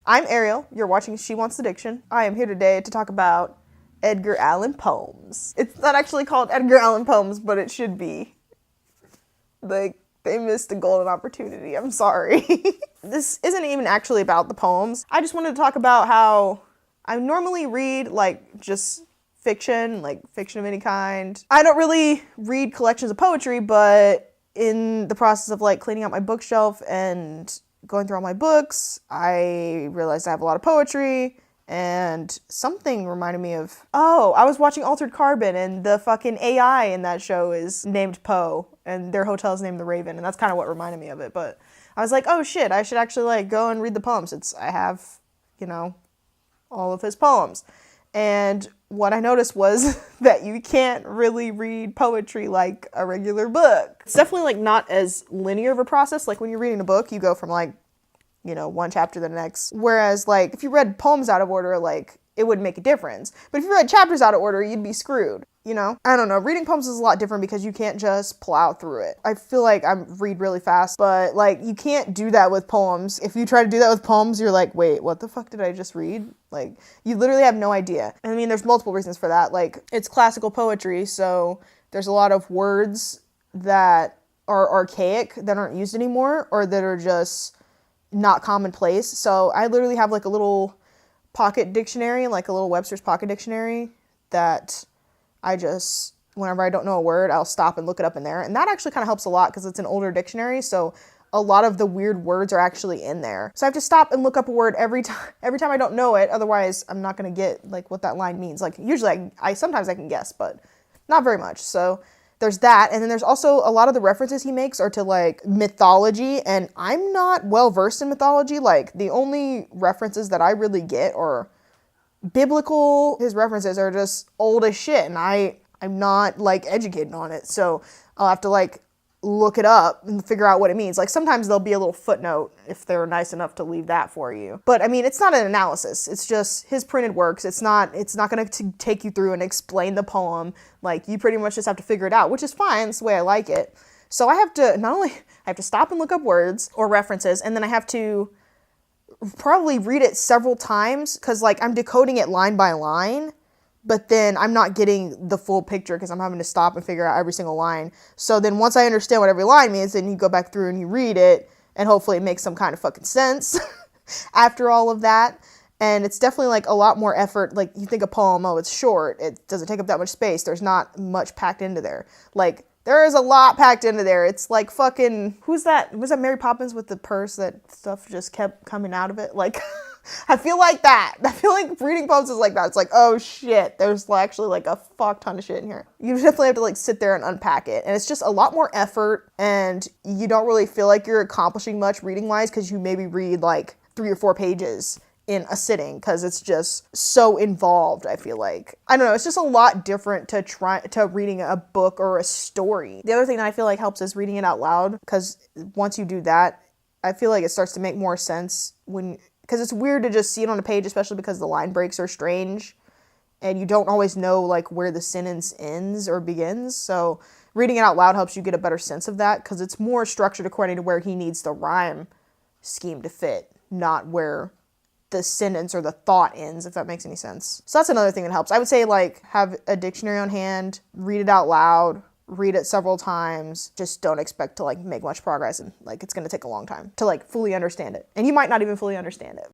I'm Ariel. You're watching She Wants the Diction. I am here today to talk about Edgar Allan poems. It's not actually called Edgar Allan poems, but it should be. Like, they missed a golden opportunity. I'm sorry. This isn't even actually about the poems. I just wanted to talk about how I normally read, like, just fiction, like fiction of any kind. I don't really read collections of poetry, but in the process of, like, cleaning out my bookshelf and going through all my books, I realized I have a lot of poetry, and something reminded me of, I was watching Altered Carbon, and the fucking AI in that show is named Poe, and their hotel is named the Raven, and that's kind of what reminded me of it. But I was like, oh shit, I should actually, like, go and read the poems. I have, all of his poems. And what I noticed was that you can't really read poetry like a regular book. It's definitely, like, not as linear of a process. Like, when you're reading a book, you go from, like, one chapter to the next. Whereas, like, if you read poems out of order, like, it wouldn't make a difference. But if you read chapters out of order, you'd be screwed, I don't know. Reading poems is a lot different because you can't just plow through it. I feel like I read really fast, but, like, you can't do that with poems. If you try to do that with poems, you're like, wait, what the fuck did I just read? Like, you literally have no idea. I mean, there's multiple reasons for that. Like, it's classical poetry, so there's a lot of words that are archaic, that aren't used anymore, or that are just not commonplace. So I literally have, like, a little pocket dictionary, like a little Webster's pocket dictionary, that I just, whenever I don't know a word, I'll stop and look it up in there. And that actually kind of helps a lot because it's an older dictionary, so a lot of the weird words are actually in there. So I have to stop and look up a word every time I don't know it, otherwise I'm not going to get, like, what that line means. Like, usually sometimes I can guess, but not very much. So there's that, and then there's also a lot of the references he makes are to, like, mythology, and I'm not well versed in mythology. Like, the only references that I really get are biblical. His references are just old as shit, and I'm not, like, educated on it, so I'll have to, like, look it up and figure out what it means. Like, sometimes there'll be a little footnote if they're nice enough to leave that for you. But I mean, it's not an analysis. It's just his printed works. It's not going to take you through and explain the poem. Like, you pretty much just have to figure it out, which is fine. It's the way I like it. So I have to stop and look up words or references, and then I have to probably read it several times because, like, I'm decoding it line by line, but then I'm not getting the full picture because I'm having to stop and figure out every single line. So then once I understand what every line means, then you go back through and you read it, and hopefully it makes some kind of fucking sense after all of that. And it's definitely, like, a lot more effort. Like, you think a poem, it's short, it doesn't take up that much space, there's not much packed into there. Like, there is a lot packed into there. It's like fucking, who's that? Was that Mary Poppins with the purse that stuff just kept coming out of it? Like, I feel like that. I feel like reading poems is like that. It's like, oh shit, there's actually, like, a fuck ton of shit in here. You definitely have to, like, sit there and unpack it. And it's just a lot more effort, and you don't really feel like you're accomplishing much reading-wise because you maybe read, like, 3 or 4 pages in a sitting because it's just so involved. I feel like, I don't know, it's just a lot different to reading a book or a story. The other thing that I feel like helps is reading it out loud, because once you do that, I feel like it starts to make more sense because it's weird to just see it on a page, especially because the line breaks are strange and you don't always know, like, where the sentence ends or begins. So reading it out loud helps you get a better sense of that because it's more structured according to where he needs the rhyme scheme to fit, not where the sentence or the thought ends, if that makes any sense. So that's another thing that helps. I would say, like, have a dictionary on hand, read it out loud, read it several times. Just don't expect to, like, make much progress, and, like, it's going to take a long time to, like, fully understand it. And you might not even fully understand it.